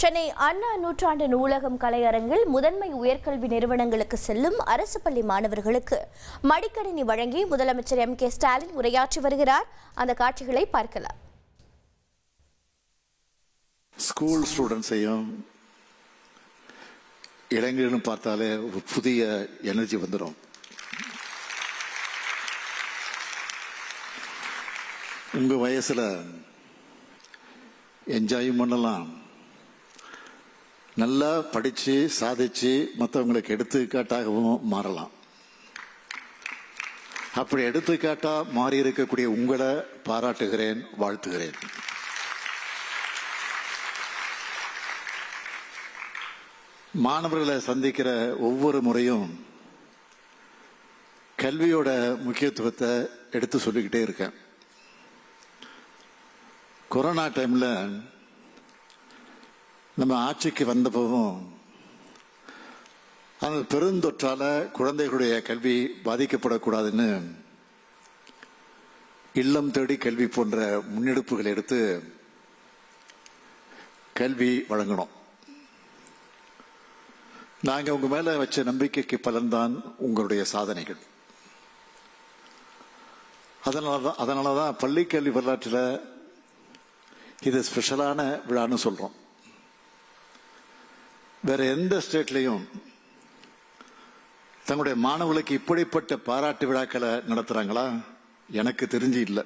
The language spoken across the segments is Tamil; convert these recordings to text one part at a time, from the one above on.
சென்னை அண்ணா நூற்றாண்டு நூலகம் கலையரங்கில் முதன்மை உயர்கல்வி நிறுவனங்களுக்கு செல்லும் அரசு பள்ளி மாணவர்களுக்கு மடிக்கணினி வழங்கி முதலமைச்சர் M.K. ஸ்டாலின் உரையாற்றி வருகிறார். அந்த காட்சிகளை பார்க்கலாம். ஸ்கூல் ஸ்டூடெண்ட்ஸையும் இளைஞர்களும் பார்த்தாலே ஒரு புதிய எனர்ஜி வந்துடும். உங்க வயசுல என்ஜாயும் பண்ணலாம், நல்லா படிச்சு சாதிச்சு மற்றவங்களுக்கு எடுத்துக்காட்டாகவும் மாறலாம். அப்படி எடுத்துக்காட்டா மாறி இருக்கக்கூடிய உங்களை பாராட்டுகிறேன், வாழ்த்துகிறேன். மாணவர்களை சந்திக்கிற ஒவ்வொரு முறையும் கல்வியோட முக்கியத்துவத்தை எடுத்து சொல்லிக்கிட்டே இருக்கேன். கொரோனா டைம்ல நம்ம ஆட்சிக்கு வந்தப்பவும் அந்த பெருந்தொற்றால குழந்தைகளுடைய கல்வி பாதிக்கப்படக்கூடாதுன்னு இல்லம் தேடி கல்வி போன்ற முன்னெடுப்புகளை எடுத்து கல்வி வழங்கணும். நாங்க உங்க மேல வச்ச நம்பிக்கைக்கு பலன்தான் உங்களுடைய சாதனைகள். அதனாலதான் பள்ளி கல்வி வரலாற்றில் இது ஸ்பெஷலான விழான்னு சொல்றோம். வேற எந்த ஸ்டேட்லையும் தங்களுடைய மாணவர்களுக்கு இப்படிப்பட்ட பாராட்டு விழாக்களை நடத்துறாங்களா? எனக்கு தெரிஞ்சு இல்லை.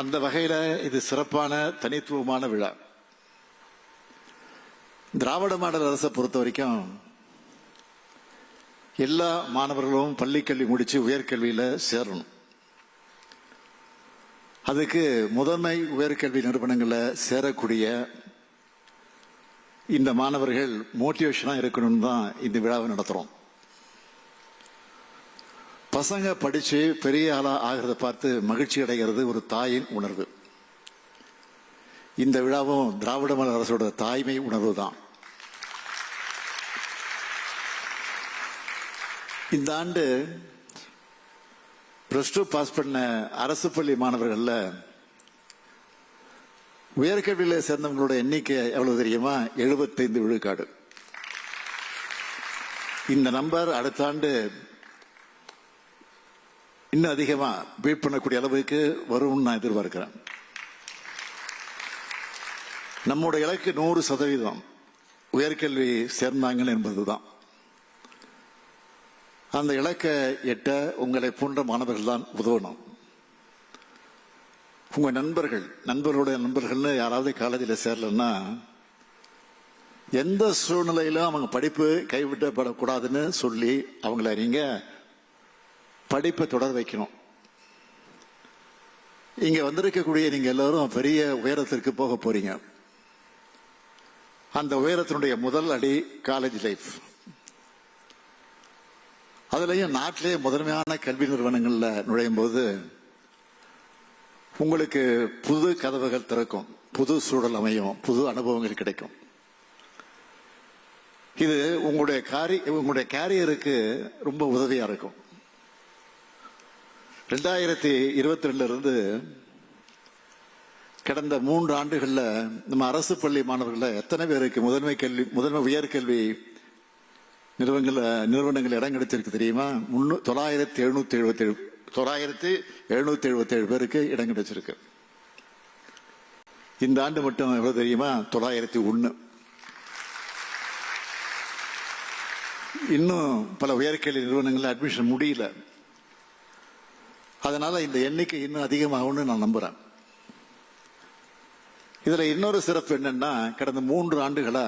அந்த வகையில இது சிறப்பான தனித்துவமான விழா. திராவிட மாடல் அரசை பொறுத்த வரைக்கும் எல்லா மாணவர்களும் பள்ளிக்கல்வி முடிச்சு உயர்கல்வியில சேரணும். அதுக்கு முதன்மை உயர்கல்வி நிறுவனங்களில் சேரக்கூடிய இந்த மாணவர்கள் மோட்டிவேஷனா இருக்கணும்னு தான் இந்த விழாவை நடத்துறோம். பசங்க படிச்சு பெரிய ஆளா ஆகிறத பார்த்து மகிழ்ச்சி அடைகிறது ஒரு தாயின் உணர்வு. இந்த விழாவும் திராவிட மாடல் அரசோட தாய்மை உணர்வு தான். இந்த ஆண்டு +2 பாஸ் பண்ண அரசு பள்ளி மாணவர்கள்ல உயர்கல்வியில் சேர்ந்தவங்களோட எண்ணிக்கை எவ்வளவு தெரியுமா? 75 விழுக்காடு. இந்த நம்பர் அடுத்த ஆண்டு இன்னும் அதிகமா பீட் பண்ணக்கூடிய அளவுக்கு வரும்னு நான் எதிர்பார்க்கிறேன். நம்முடைய இலக்கு 100% உயர்கல்வி சேர்ந்தாங்க என்பதுதான். அந்த இலக்கை எட்ட உங்களை போன்ற மாணவர்கள் தான் உதவணும். உங்க நண்பர்களுடைய நண்பர்கள்னு யாராவது காலேஜில் சேரலன்னா எந்த சூழ்நிலையிலும் அவங்க படிப்பு கைவிட்டப்படக்கூடாதுன்னு சொல்லி அவங்கள நீங்க படிப்பை தொடர வைக்கணும். இங்க வந்திருக்கக்கூடிய நீங்க எல்லாரும் பெரிய உயரத்திற்கு போக போறீங்க. அந்த உயரத்தினுடைய முதல் அடி காலேஜ் லைஃப். அதுலயும் நாட்டிலே முதன்மையான கல்வி நிறுவனங்கள்ல நுழையும் போது உங்களுக்கு புது கதவுகள் திறக்கும், புது சூழல் அமையும், புது அனுபவங்கள் கிடைக்கும். இது உங்களுடைய கேரியருக்கு ரொம்ப உதவியா இருக்கும். 2022 இருந்து கடந்த 3 ஆண்டுகள்ல நம்ம அரசு பள்ளி மாணவர்கள் எத்தனை பேருக்கு முதன்மை உயர்கல்வி நிறுவனங்கள் இடம் கிடைச்சிருக்கு தெரியுமா? 9777 பேருக்கு இடம் கிடைச்சிருக்கு. இந்த ஆண்டு மட்டும் எவ்வளவு தெரியுமா? 901. இன்னும் பல உயர்கல்வி நிறுவனங்கள் அட்மிஷன் முடியல. அதனால இந்த எண்ணிக்கை இன்னும் அதிகமாகும்னு நான் நம்புறேன். இதுல இன்னொரு சிறப்பு என்னன்னா, கடந்த 3 ஆண்டுகளா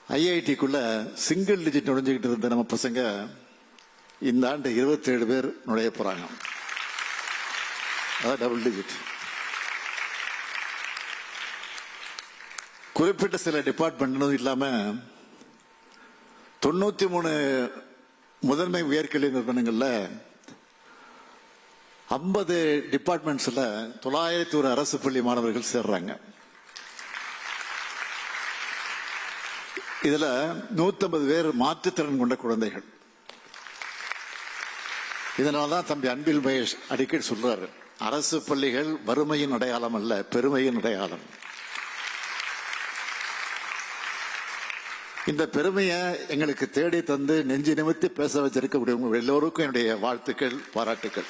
IIT-க்குள்ள சிங்கிள் டிஜிட் நுழைஞ்சுக்கிட்டு இருந்த நம்ம பசங்க இந்த ஆண்டு 27 பேர் நுழைய போறாங்க. அதாவது டபுள் டிஜிட். குறிப்பிட்ட சில டிபார்ட்மெண்ட் இல்லாம 93 முதன்மை உயர்கல்வி நிறுவனங்கள்ல 50 டிபார்ட்மெண்ட்ஸ்ல 901 அரசு பள்ளி மாணவர்கள் சேர்றாங்க. இதுல 150 பேர் மாற்றுத்திறன் கொண்ட குழந்தைகள். இதனாலதான் தம்பி அன்பில் மகேஷ் அடிக்கடி சொல்றாரு, அரசு பள்ளிகள் வறுமையின் அடையாளம் அல்ல, பெருமையின் அடையாளம். இந்த பெருமையை எங்களுக்கு தேடி தந்து நெஞ்சு நிமித்தி பேச வச்சிருக்கக்கூடிய உங்க எல்லோருக்கும் என்னுடைய வாழ்த்துக்கள், பாராட்டுக்கள்.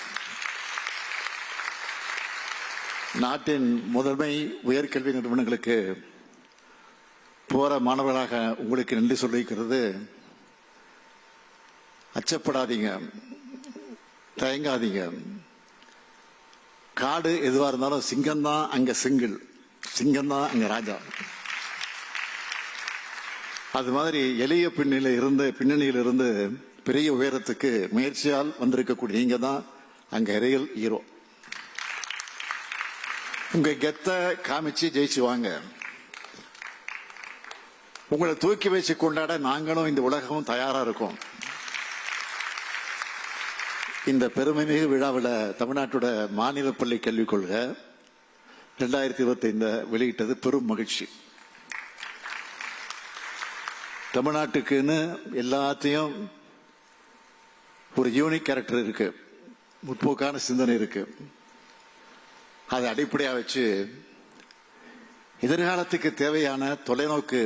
நாட்டின் முதன்மை உயர்கல்வி நிறுவனங்களுக்கு போற மாணவர்களாக உங்களுக்கு நன்றி சொல்லிக்கிறது. அச்சப்படாதீங்க, தயங்காதீங்க. காடு எதுவா இருந்தாலும் சிங்கம்தான் அங்க சிங்கிள், சிங்கம்தான் அங்க ராஜா. அது மாதிரி எளிய பின்னணியில் இருந்து பெரிய உயரத்துக்கு முயற்சியால் வந்திருக்கக்கூடிய நீங்க தான் அங்க ரியல் ஹீரோ. உங்க கெத்த காமிச்சு ஜெயிச்சு வாங்க. உங்களை தூக்கி வச்சு கொண்டாட நாங்களும் இந்த உலகமும் தயாரா இருக்கோம். இந்த பெருமைமிகு விழாவில் தமிழ்நாட்டோட மாநில பள்ளி கல்விக் கொள்கை 2025 வெளியிட்டது பெரும் மகிழ்ச்சி. தமிழ்நாட்டுக்குன்னு எல்லாத்தையும் ஒரு யூனிக் கேரக்டர் இருக்கு, முற்போக்கான சிந்தனை இருக்கு. அதை அடிப்படையாக வச்சு எதிர்காலத்துக்கு தேவையான தொலைநோக்கு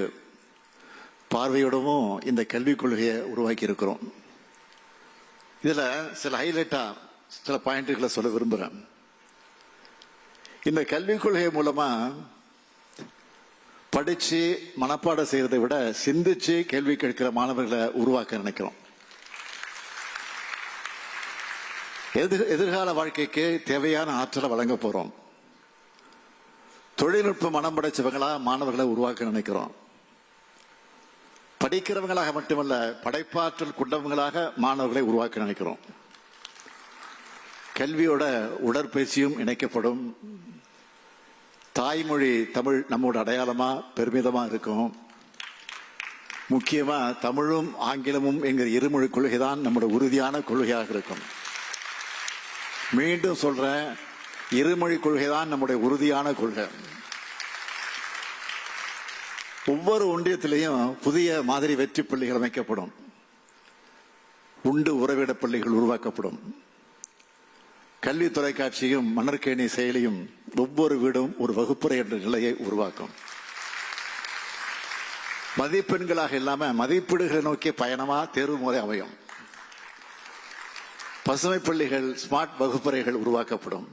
பார்வையோடவும் இந்த கல்விக் கொள்கையை உருவாக்கி இருக்கிறோம். இதுல சில ஹைலைட்டா சில பாயிண்ட்களை சொல்ல விரும்புறேன். இந்த கல்விக் கொள்கை மூலமா படிச்சு மனப்பாடம் செய்யறதை விட சிந்திச்சு கேள்வி கேட்கிற மாணவர்களை உருவாக்க நினைக்கிறோம். எதிர்கால வாழ்க்கைக்கு தேவையான ஆற்றலை வழங்க போறோம். தொழில்நுட்ப மனம் படைச்சவங்களா மாணவர்களை உருவாக்க நினைக்கிறோம். படிக்கிறவங்களாக மட்டுமல்ல, படைப்பாற்றல் கொண்டவங்களாக மாணவர்களை உருவாக்க நினைக்கிறோம். கல்வியோட உடற்பயிற்சியும் இணைக்கப்படும். தாய்மொழி தமிழ் நம்மோட அடையாளமா பெருமிதமா இருக்கும். முக்கியமா தமிழும் ஆங்கிலமும் என்கிற இருமொழி கொள்கைதான் நம்முடைய உறுதியான கொள்கையாக இருக்கும். மீண்டும் சொல்றேன், இருமொழி கொள்கைதான் நம்முடைய உறுதியான கொள்கை. ஒவ்வொரு ஒன்றியத்திலையும் புதிய மாதிரி வெற்றி பள்ளிகள் அமைக்கப்படும். உண்டு உறவிட பள்ளிகள் உருவாக்கப்படும். கல்வி தொலைக்காட்சியும் மணற்கேணி செயலியும் ஒவ்வொரு வீடும் ஒரு வகுப்பறை என்ற நிலையை உருவாக்கும். மதிப்பெண்களாக இல்லாம மதிப்பீடுகளை நோக்கிய பயணமா தேர்வு முறை அமையும். பசுமை பள்ளிகள், ஸ்மார்ட் வகுப்பறைகள் உருவாக்கப்படும்.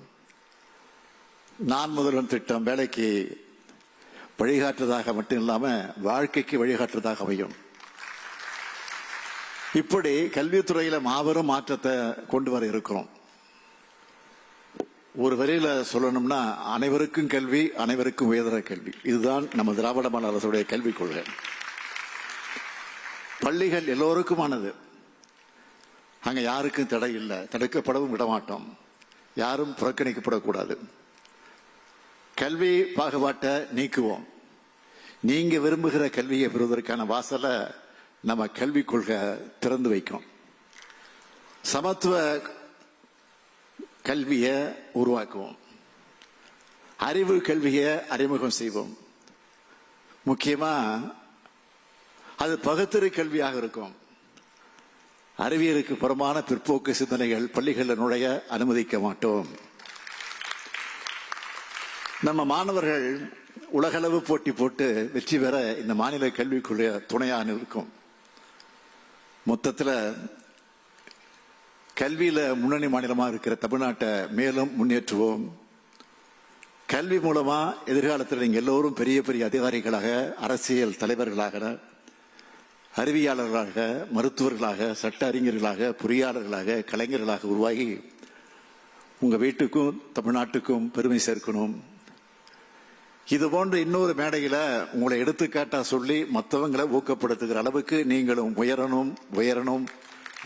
நான் முதல்வன் திட்டம் வேலைக்கு வழிகாட்டுறதாக மட்டும் இல்லாம வாழ்க்கைக்கு வழிகாட்டுறதாக அமையும். இப்படி கல்வித்துறையில மாபெரும் மாற்றத்தை கொண்டு வர இருக்கிறோம். ஒரு வரியில சொல்லணும்னா, அனைவருக்கும் கல்வி, அனைவருக்கும் உயர்தர கல்வி. இதுதான் நம்ம திராவிட மாடல் அரசுடைய கல்விக் கொள்கை. பள்ளிகள் எல்லோருக்குமானது. அங்க யாருக்கும் தடை இல்லை, தடுக்கப்படவும் விடமாட்டோம். யாரும் புறக்கணிக்கப்படக்கூடாது. கல்வி பாகுபாட்டை நீக்குவோம். நீங்க விரும்புகிற கல்வியை பெறுவதற்கான வாசலை நம்ம கல்விக் கொள்கை திறந்து வைக்கும். சமத்துவ கல்வியை உருவாக்குவோம். அறிவு கல்வியை அறிமுகம் செய்வோம். முக்கியமா அது பகுத்தறி கல்வியாக இருக்கும். அறிவியலுக்கு புறமான பிற்போக்கு சிந்தனைகள் பள்ளிகளில் நுழைய அனுமதிக்க மாட்டோம். நம்ம மாணவர்கள் உலகளவு போட்டி போட்டு வெற்றி பெற இந்த மாநில கல்விக்குள்ள துணையாக இருக்கும். மொத்தத்தில் கல்வியில முன்னணி மாநிலமா இருக்கிற தமிழ்நாட்டை மேலும் முன்னேற்றுவோம். கல்வி மூலமா எதிர்காலத்தில் நீங்க எல்லோரும் பெரிய பெரிய அதிகாரிகளாக, அரசியல் தலைவர்களாக, அறிவியலாளர்களாக, மருத்துவர்களாக, சட்ட அறிஞர்களாக, பொறியாளர்களாக, கலைஞர்களாக உருவாகி உங்க வீட்டுக்கும் தமிழ்நாட்டுக்கும் பெருமை சேர்க்கணும். இது போன்ற இன்னொரு மேடையில உங்களை எடுத்துக்காட்டா சொல்லி மற்றவங்களை ஊக்கப்படுத்துகிற அளவுக்கு நீங்களும் உயரணும் உயரணும்.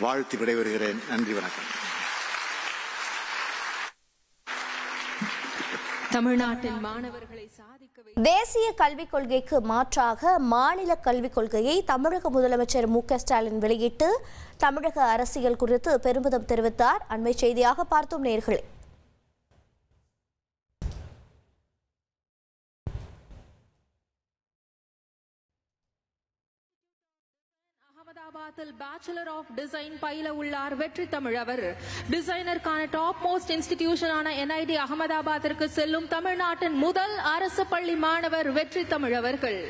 வாழ்த்து விடைபெறுகிறேன். நன்றி, வணக்கம். தமிழ்நாட்டில் மாணவர்களை சாதிக்க தேசிய கல்விக் கொள்கைக்கு மாற்றாக மாநில கல்விக் கொள்கையை தமிழக முதலமைச்சர் மு.க.ஸ்டாலின் வெளியிட்டு தமிழக அரசியல் குறித்து பெருமிதம் தெரிவித்தார். அண்மை செய்தியாக பார்த்தோம் நேயர்களே. அகமதாபாத்தில் பேச்சுலர் ஆஃப் டிசைன் பயில உள்ளார் வெற்றி தமிழ் அவர். டிசைனருக்கான டாப் மோஸ்ட் இன்ஸ்டிடியூஷனான NIT அகமதாபாத்திற்கு செல்லும் தமிழ்நாட்டின் முதல் அரசு பள்ளி மாணவர் வெற்றி தமிழ் அவர்கள்.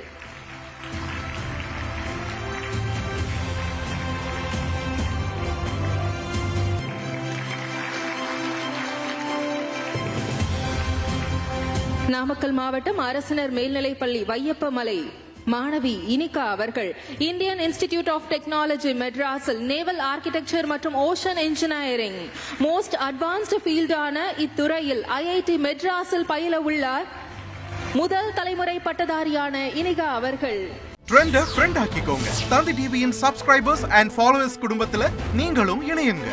நாமக்கல் மாவட்டம் அரசினர் மேல்நிலைப்பள்ளி வையப்பமலை மாணவி இனிகா அவர்கள் இந்தியன் இன்ஸ்டிடியூட் ஆஃப் டெக்னாலஜி மெட்ராஸில் நேவல் ஆர்கிடெக்சர் மற்றும் ஓஷன் இன்ஜினியரிங் மோஸ்ட் அட்வான்ஸ்டு ஃபீல்டான இத்துறையில் IIT மெட்ராஸில் பயில உள்ளார் முதல் தலைமுறை பட்டதாரியான இனிகா அவர்கள். ட்ரெண்ட ஃப்ரெண்ட் ஆக்கிக்கோங்க. தந்தி டிவியின் சப்ஸ்கிரைபர்ஸ் அண்ட் ஃபாலோவர்ஸ் குடும்பத்துல நீங்களும் இணையுங்க.